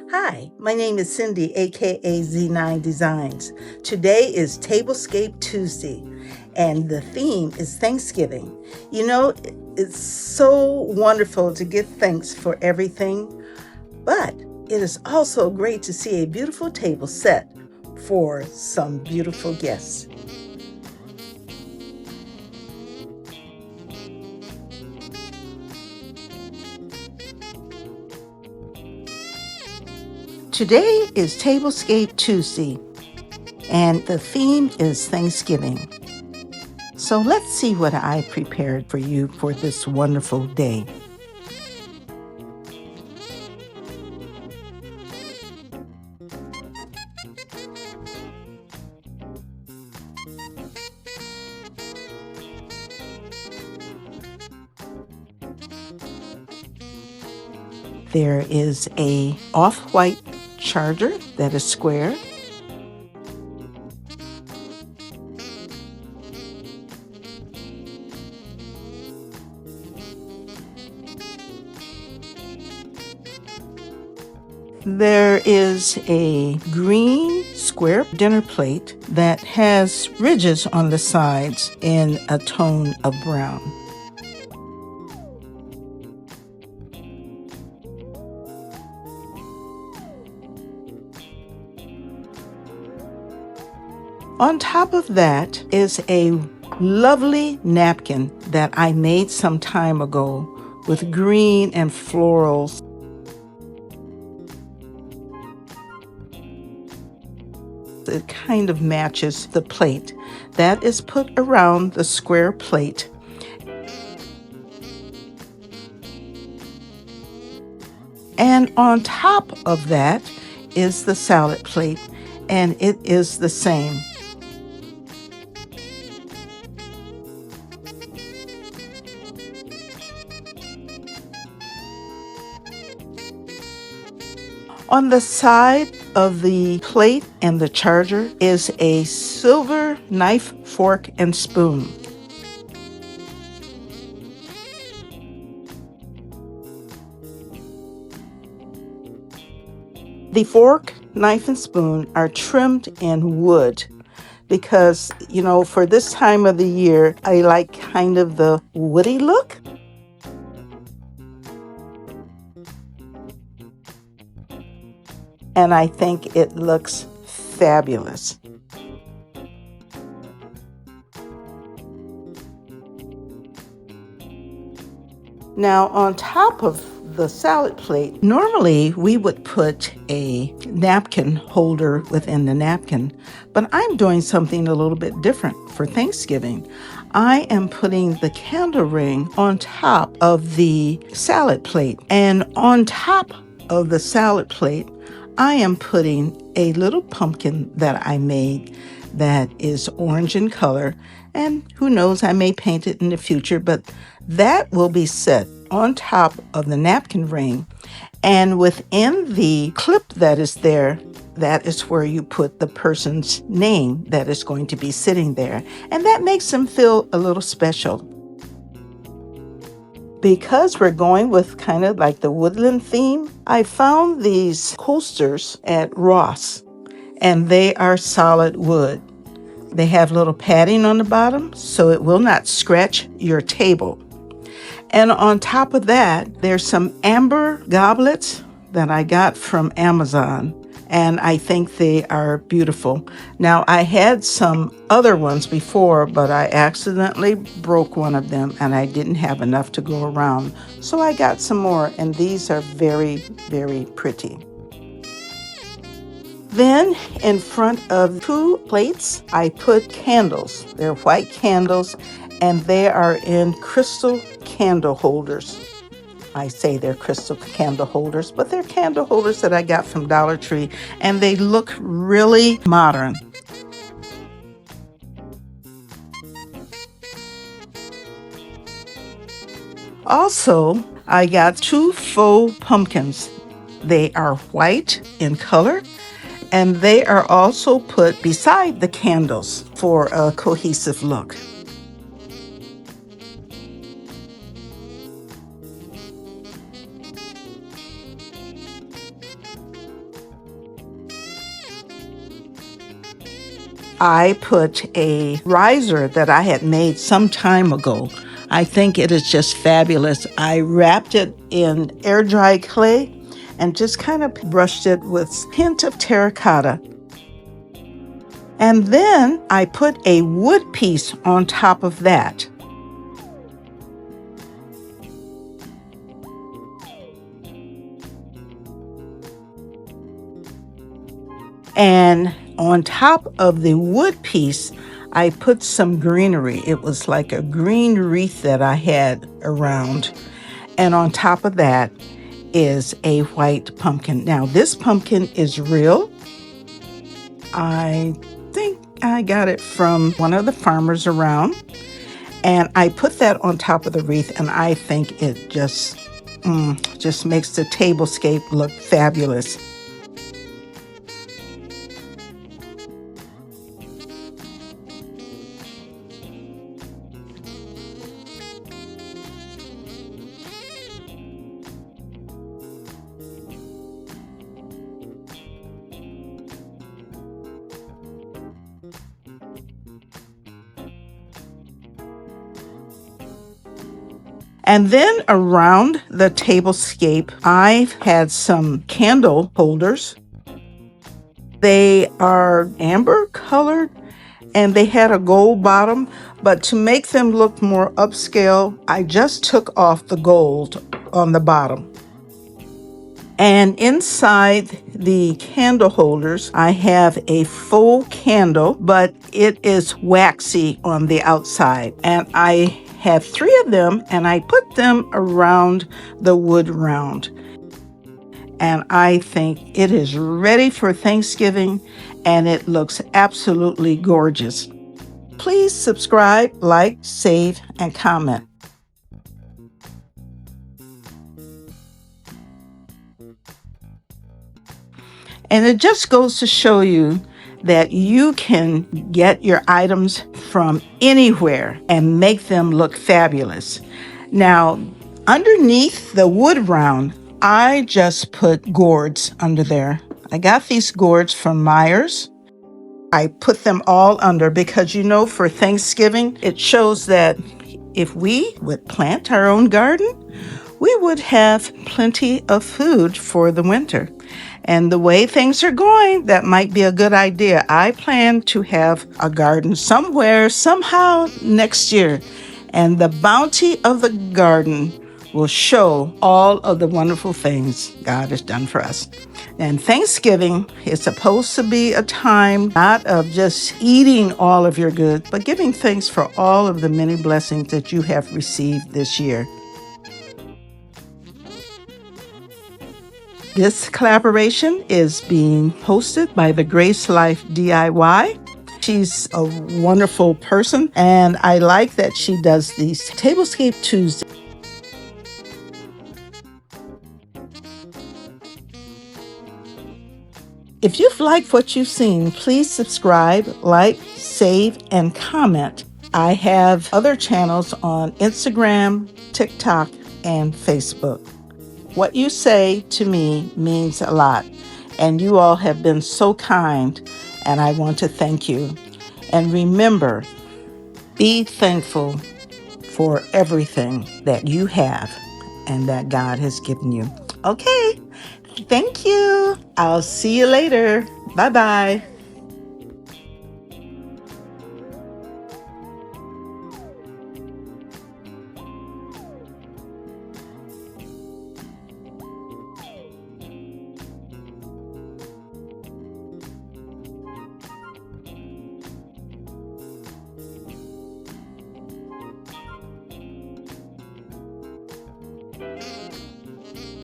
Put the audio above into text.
Hi, my name is Cindy, aka Z9designs. Today is Tablescape Tuesday, and the theme is Thanksgiving. It's so wonderful to give thanks for everything, but it is also great to see a beautiful table set for some beautiful guests. Today is Tablescape Tuesday, and the theme is Thanksgiving. So let's see what I prepared for you for this wonderful day. There is a off-white charger that is square. There is a green square dinner plate that has ridges on the sides in a tone of brown. On top of that is a lovely napkin that I made some time ago with green and florals. It kind of matches the plate. That is put around the square plate. And on top of that is the salad plate, and it is the same. On the side of the plate and the charger is a silver knife, fork, and spoon. The fork, knife, and spoon are trimmed in wood because, for this time of the year, I like kind of the woody look. And I think it looks fabulous. Now, on top of the salad plate, normally we would put a napkin holder within the napkin, but I'm doing something a little bit different for Thanksgiving. I am putting the candle ring on top of the salad plate, and on top of the salad plate, I am putting a little pumpkin that I made that is orange in color, and who knows, I may paint it in the future, but that will be set on top of the napkin ring, and within the clip that is there, that is where you put the person's name that is going to be sitting there, and that makes them feel a little special. Because we're going with kind of like the woodland theme, I found these coasters at Ross, and they are solid wood. They have little padding on the bottom, so it will not scratch your table. And on top of that, there's some amber goblets that I got from Amazon, and I think they are beautiful. Now, I had some other ones before, but I accidentally broke one of them, and I didn't have enough to go around. So I got some more, and these are very, very pretty. Then, in front of 2 plates, I put candles. They're white candles, and they are in crystal candle holders. I say they're crystal candle holders, but they're candle holders that I got from Dollar Tree, and they look really modern. Also, I got 2 faux pumpkins. They are white in color, and they are also put beside the candles for a cohesive look. I put a riser that I had made some time ago. I think it is just fabulous. I wrapped it in air dry clay and just kind of brushed it with a hint of terracotta. And then I put a wood piece on top of that. And on top of the wood piece, I put some greenery. It was like a green wreath that I had around. And on top of that is a white pumpkin. Now, this pumpkin is real. I think I got it from one of the farmers around. And I put that on top of the wreath, and I think it just makes the tablescape look fabulous. And then around the tablescape, I've had some candle holders. They are amber colored and they had a gold bottom, but to make them look more upscale, I just took off the gold on the bottom. And inside the candle holders, I have a faux candle, but it is waxy on the outside. And I have 3 of them, and I put them around the wood round. And I think it is ready for Thanksgiving, and it looks absolutely gorgeous. Please subscribe, like, save, and comment. And it just goes to show you that you can get your items from anywhere and make them look fabulous. Now, underneath the wood round, I just put gourds under there. I got these gourds from Myers. I put them all under because, for Thanksgiving, it shows that if we would plant our own garden, we would have plenty of food for the winter. And the way things are going, that might be a good idea. I plan to have a garden somewhere, somehow next year. And the bounty of the garden will show all of the wonderful things God has done for us. And Thanksgiving is supposed to be a time not of just eating all of your goods, but giving thanks for all of the many blessings that you have received this year. This collaboration is being hosted by the Grace Life DIY. She's a wonderful person, and I like that she does these Tablescape Tuesdays. If you've liked what you've seen, please subscribe, like, save, and comment. I have other channels on Instagram, TikTok, and Facebook. What you say to me means a lot, and you all have been so kind, and I want to thank you. And remember, be thankful for everything that you have and that God has given you. Okay, thank you. I'll see you later. Bye-bye.